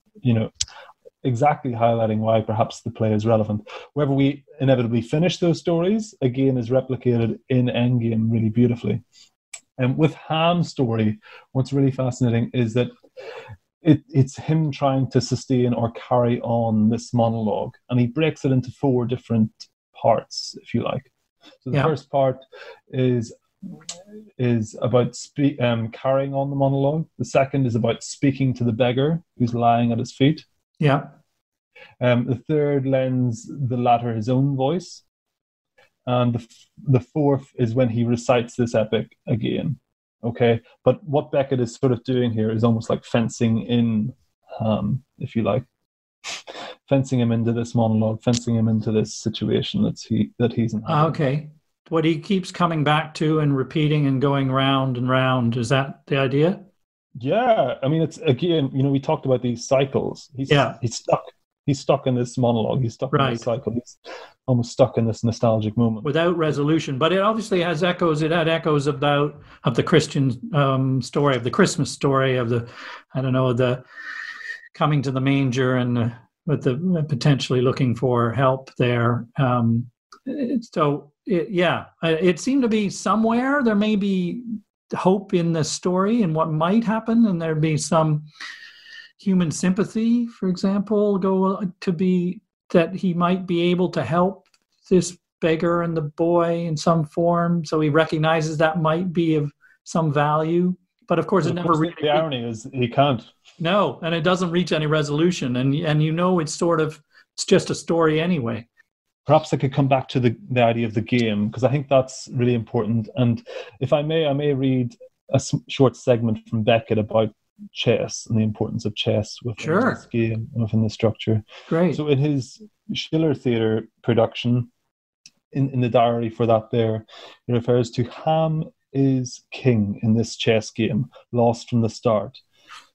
exactly highlighting why perhaps the play is relevant. Wherever we inevitably finish those stories, again, is replicated in Endgame really beautifully. And with Ham's story, what's really fascinating is that it's him trying to sustain or carry on this monologue, and he breaks it into 4 different parts, if you like. So the first part is about carrying on the monologue. The second is about speaking to the beggar who's lying at his feet. Yeah. The third lends the latter his own voice. And the fourth is when he recites this epic again. Okay, but what Beckett is sort of doing here is almost like fencing in Ham, if you like. Fencing him into this monologue, fencing him into this situation that he's in. Okay. What he keeps coming back to and repeating and going round and round, is that the idea? Yeah, I mean, it's, again, we talked about these cycles. He's stuck. He's stuck in this monologue. He's stuck in this cycle. He's almost stuck in this nostalgic moment without resolution. But it obviously has echoes. It had echoes of the Christian story, of the Christmas story, of the coming to the manger and with the potentially looking for help there. It seemed to be somewhere there may be hope in the story and what might happen, and there'd be some human sympathy, for example, that he might be able to help this beggar and the boy in some form. So he recognizes that might be of some value. But of course, the irony is he can't. No, and it doesn't reach any resolution. And it's just a story anyway. Perhaps I could come back to the idea of the game, because I think that's really important. And if I may read a short segment from Beckett about chess and the importance of chess within this game, within the structure. Great. So in his Schiller Theatre production, in the diary for that there, he refers to Ham is king in this chess game, lost from the start.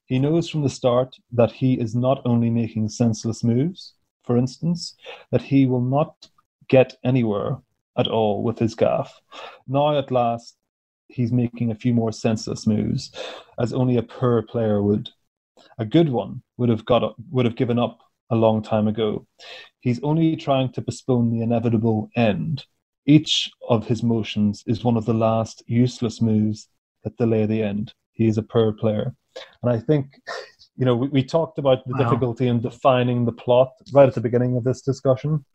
He knows from the start that he is not only making senseless moves, for instance, that he will not get anywhere at all with his gaff. Now at last, he's making a few more senseless moves, as only a poor player would. A good one would have given up a long time ago. He's only trying to postpone the inevitable end. Each of his motions is one of the last useless moves that delay the end. He is a poor player. And I think, we talked about the difficulty in defining the plot right at the beginning of this discussion.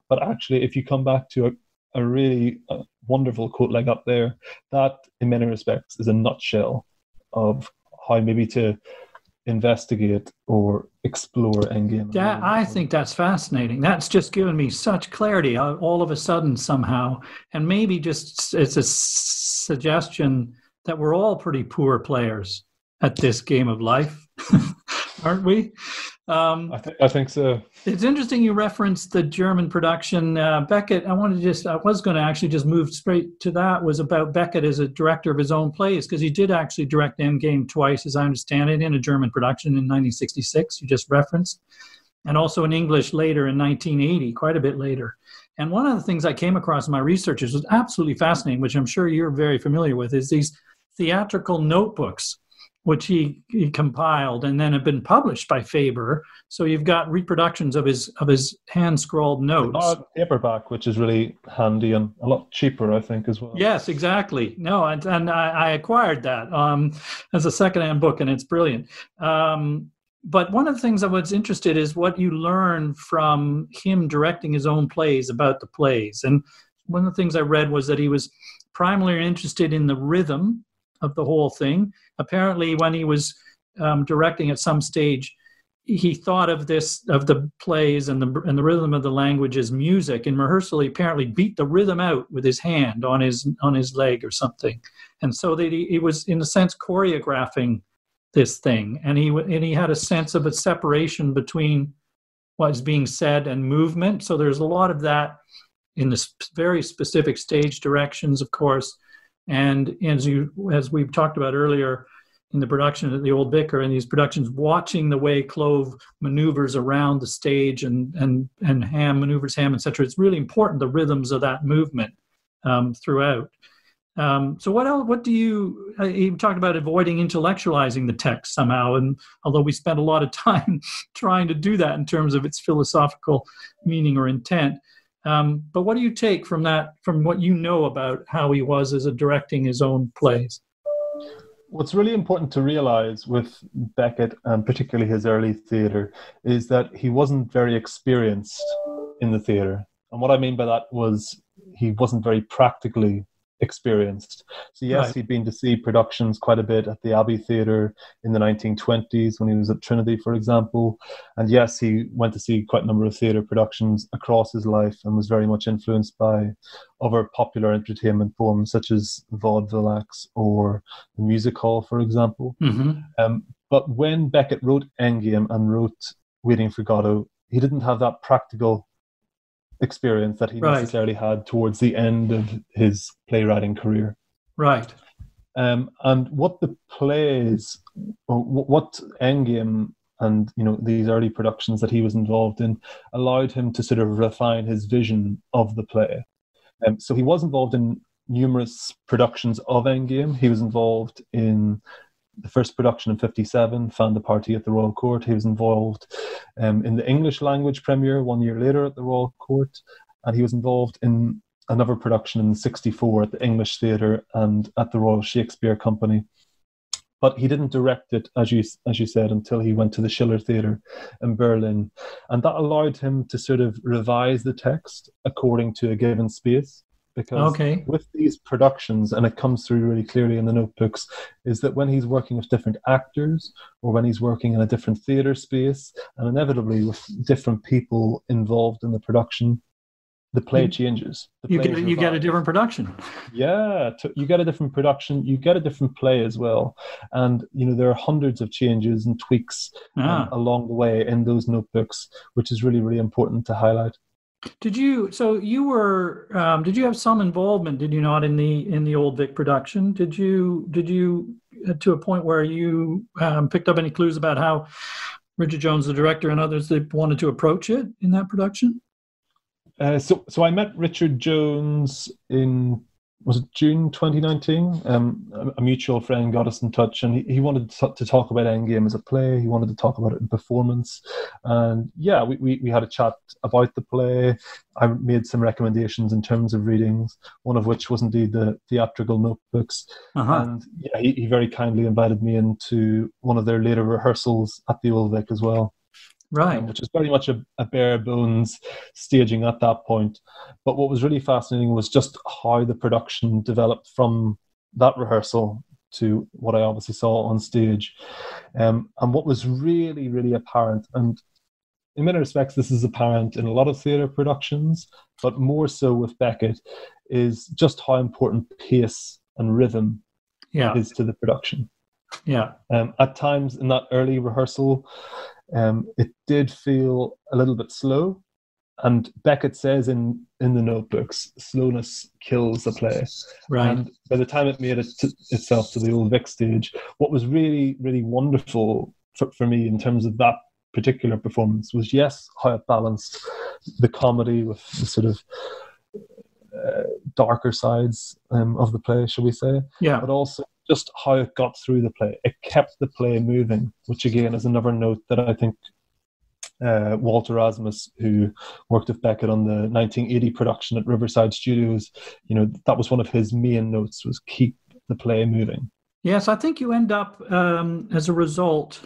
But actually, if you come back to a really wonderful quote like up there, that in many respects is a nutshell of how maybe to investigate or explore Endgame. Yeah, I think that's fascinating. That's just given me such clarity all of a sudden somehow. And maybe just it's a suggestion that we're all pretty poor players at this game of life, aren't we? I think so. It's interesting you referenced the German production. Beckett, I was going to actually just move straight to that, was about Beckett as a director of his own plays, because he did actually direct Endgame twice, as I understand it, in a German production in 1966, you just referenced, and also in English later in 1980, quite a bit later. And one of the things I came across in my research was absolutely fascinating, which I'm sure you're very familiar with, is these theatrical notebooks, which he compiled and then have been published by Faber. So you've got reproductions of his hand-scrawled notes. Paperback, which is really handy and a lot cheaper, I think, as well. Yes, exactly. No, and I acquired that as a secondhand book, and it's brilliant. But one of the things I was interested is what you learn from him directing his own plays about the plays. And one of the things I read was that he was primarily interested in the rhythm of the whole thing. Apparently, when he was directing at some stage, he thought of the plays and the rhythm of the language as music. In rehearsal, he apparently beat the rhythm out with his hand on his leg or something, and so that he was, in a sense, choreographing this thing, and he had a sense of a separation between what is being said and movement. So there's a lot of that in the very specific stage directions, of course, and as we've talked about earlier, in the production at the Old Vic or in these productions, watching the way Clove maneuvers around the stage and Ham maneuvers Ham, etc. It's really important, the rhythms of that movement throughout. So what else? What do you talked about avoiding intellectualizing the text somehow, and although we spent a lot of time trying to do that in terms of its philosophical meaning or intent, but what do you take from that, from what you know about how he was as a directing his own plays? What's really important to realize with Beckett, and particularly his early theatre, is that he wasn't very experienced in the theatre. And what I mean by that was he wasn't very practically experienced. So yes, Right. He'd been to see productions quite a bit at the Abbey Theatre in the 1920s when he was at Trinity, for example. And yes, he went to see quite a number of theatre productions across his life and was very much influenced by other popular entertainment forms such as vaudeville acts or the music hall, for example. Mm-hmm. But when Beckett wrote Endgame and wrote Waiting for Godot, he didn't have that practical experience that he necessarily had towards the end of his playwriting career. Right. And what the plays, or what Endgame and these early productions that he was involved in, allowed him to sort of refine his vision of the play. So he was involved in numerous productions of Endgame. He was involved in the first production in 1957, Found a Party at the Royal Court. He was involved in the English language premiere 1 year later at the Royal Court, and he was involved in another production in 1964 at the English Theatre and at the Royal Shakespeare Company. But he didn't direct it, as you said, until he went to the Schiller Theatre in Berlin. And that allowed him to sort of revise the text according to a given space. Because with these productions, and it comes through really clearly in the notebooks, is that when he's working with different actors or when he's working in a different theatre space, and inevitably with different people involved in the production, the play changes. You get a different production. Yeah, you get a different production, you get a different play as well. And, there are hundreds of changes and tweaks along the way in those notebooks, which is really, really important to highlight. Did you have some involvement, did you not, in the Old Vic production? Did you to a point where you picked up any clues about how Richard Jones, the director, and others, they wanted to approach it in that production? So I met Richard Jones in, was it June 2019? A mutual friend got us in touch, and he wanted to talk about Endgame as a play. He wanted to talk about it in performance. And yeah, we had a chat about the play. I made some recommendations in terms of readings, one of which was indeed the Theatrical Notebooks. And yeah, he very kindly invited me into one of their later rehearsals at the Old Vic as well. Right. Which is very much a bare bones staging at that point. But what was really fascinating was just how the production developed from that rehearsal to what I obviously saw on stage. And what was really, really apparent, and in many respects this is apparent in a lot of theatre productions, but more so with Beckett, is just how important pace and rhythm is to the production. Yeah. At times in that early rehearsal, it did feel a little bit slow, and Beckett says in the notebooks, slowness kills the play. Right. And by the time it made itself to the Old Vic stage, what was really, really wonderful for me in terms of that particular performance was, yes, how it balanced the comedy with the sort of darker sides of the play, shall we say? Yeah. But also just how it got through the play. It kept the play moving, which again is another note that I think Walter Rasmus, who worked with Beckett on the 1980 production at Riverside Studios, that was one of his main notes, was keep the play moving. Yes, I think you end up, as a result,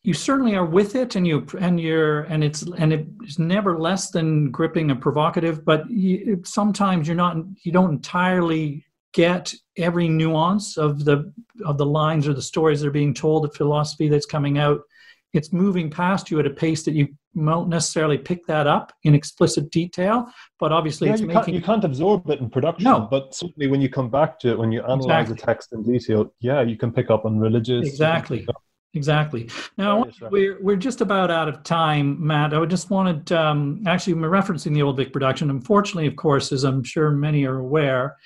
you certainly are with it, and it's never less than gripping and provocative. But sometimes you don't entirely get every nuance of the lines or the stories that are being told, the philosophy that's coming out. It's moving past you at a pace that you won't necessarily pick that up in explicit detail, but obviously you can't absorb it in production. No. But certainly when you come back to it, when you analyze the text in detail, you can pick up on religious. Exactly. Now, we're just about out of time, Matt. I just wanted, actually, referencing the Old Vic production, unfortunately, of course, as I'm sure many are aware,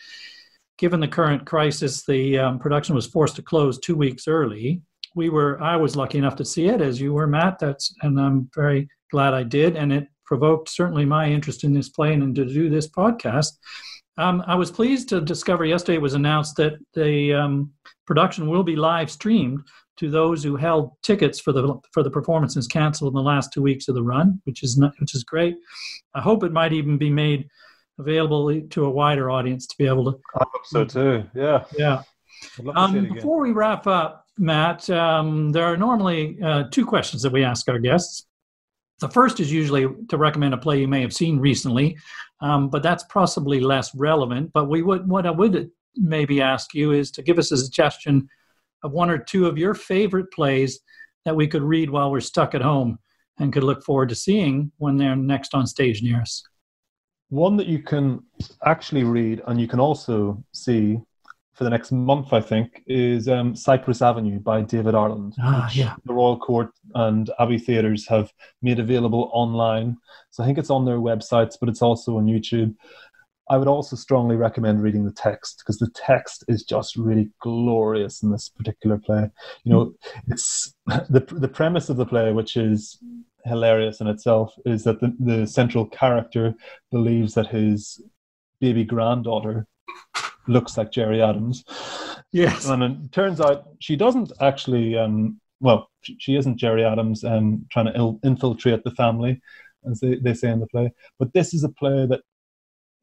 given the current crisis, the production was forced to close 2 weeks early. I was lucky enough to see it, as you were, Matt. And I'm very glad I did. And it provoked certainly my interest in this play and to do this podcast. I was pleased to discover yesterday it was announced that the production will be live streamed to those who held tickets for the performances canceled in the last 2 weeks of the run, which is great. I hope it might even be made available to a wider audience to be able to. I hope so too. Yeah. Yeah. I'd love to see it again. Before we wrap up, Matt, there are normally 2 questions that we ask our guests. The first is usually to recommend a play you may have seen recently, but that's possibly less relevant. But what I would maybe ask you is to give us a suggestion of 1 or 2 of your favorite plays that we could read while we're stuck at home and could look forward to seeing when they're next on stage near us. One that you can actually read and you can also see for the next month, I think, is Cypress Avenue by David Ireland, which the Royal Court and Abbey Theatres have made available online. So I think it's on their websites, but it's also on YouTube. I would also strongly recommend reading the text, because the text is just really glorious in this particular play. It's the premise of the play, which is hilarious in itself, is that the central character believes that his baby granddaughter looks like Jerry Adams. Yes. And it turns out she doesn't actually, she isn't Jerry Adams trying to infiltrate the family, as they say in the play. But this is a play that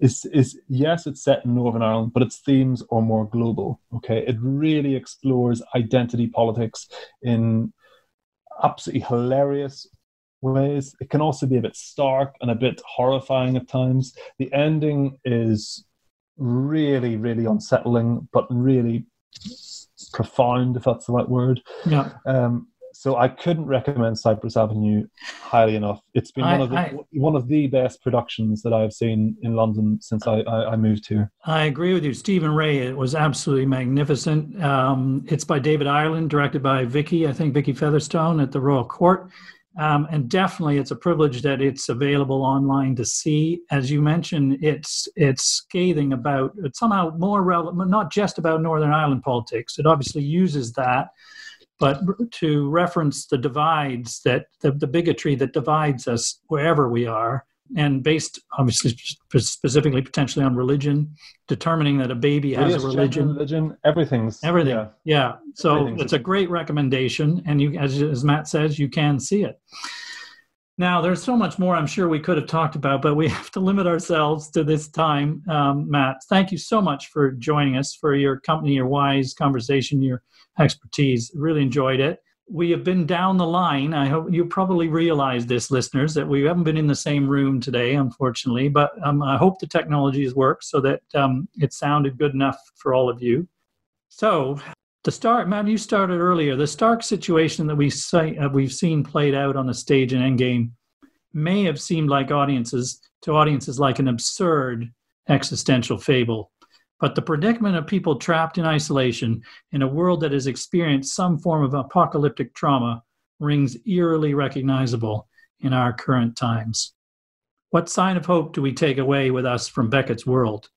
is yes, it's set in Northern Ireland, but its themes are more global. Okay, it really explores identity politics in absolutely hilarious ways. It can also be a bit stark and a bit horrifying at times. The ending is really, really unsettling, but really profound, if that's the right word. Yeah. So I couldn't recommend Cypress Avenue highly enough. It's been one of the best productions that I've seen in London since I moved here. I agree with you, Stephen Ray. It was absolutely magnificent. It's by David Ireland, directed by Vicky Featherstone at the Royal Court. And definitely it's a privilege that it's available online to see. As you mentioned, it's scathing about, it's somehow more relevant, not just about Northern Ireland politics. It obviously uses that, but to reference the divides, that the bigotry that divides us wherever we are, and based obviously specifically potentially on religion, determining that a baby has a religion. Everything. Yeah. So it's a great recommendation, and you, as Matt says, you can see it. Now, there's so much more I'm sure we could have talked about, but we have to limit ourselves to this time. Matt, thank you so much for joining us, for your company, your wise conversation, your expertise. Really enjoyed it. We have been down the line. I hope you probably realize this, listeners, that we haven't been in the same room today, unfortunately, but I hope the technology has worked so that it sounded good enough for all of you. So Matt, you started earlier. The stark situation that we've seen played out on the stage in Endgame may have seemed like audiences like an absurd existential fable. But the predicament of people trapped in isolation in a world that has experienced some form of apocalyptic trauma rings eerily recognizable in our current times. What sign of hope do we take away with us from Beckett's world,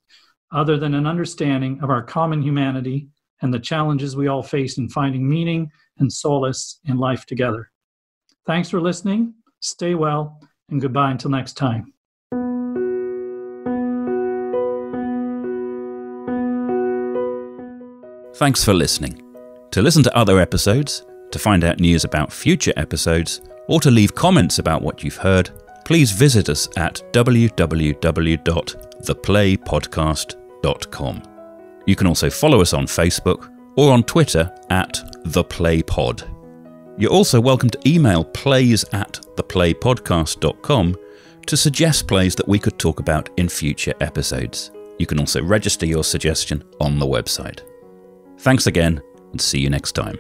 other than an understanding of our common humanity and the challenges we all face in finding meaning and solace in life together? Thanks for listening. Stay well, and goodbye until next time. Thanks for listening. To listen to other episodes, to find out news about future episodes, or to leave comments about what you've heard, please visit us at www.theplaypodcast.com. You can also follow us on Facebook or on Twitter at ThePlayPod. You're also welcome to email plays@theplaypodcast.com to suggest plays that we could talk about in future episodes. You can also register your suggestion on the website. Thanks again, and see you next time.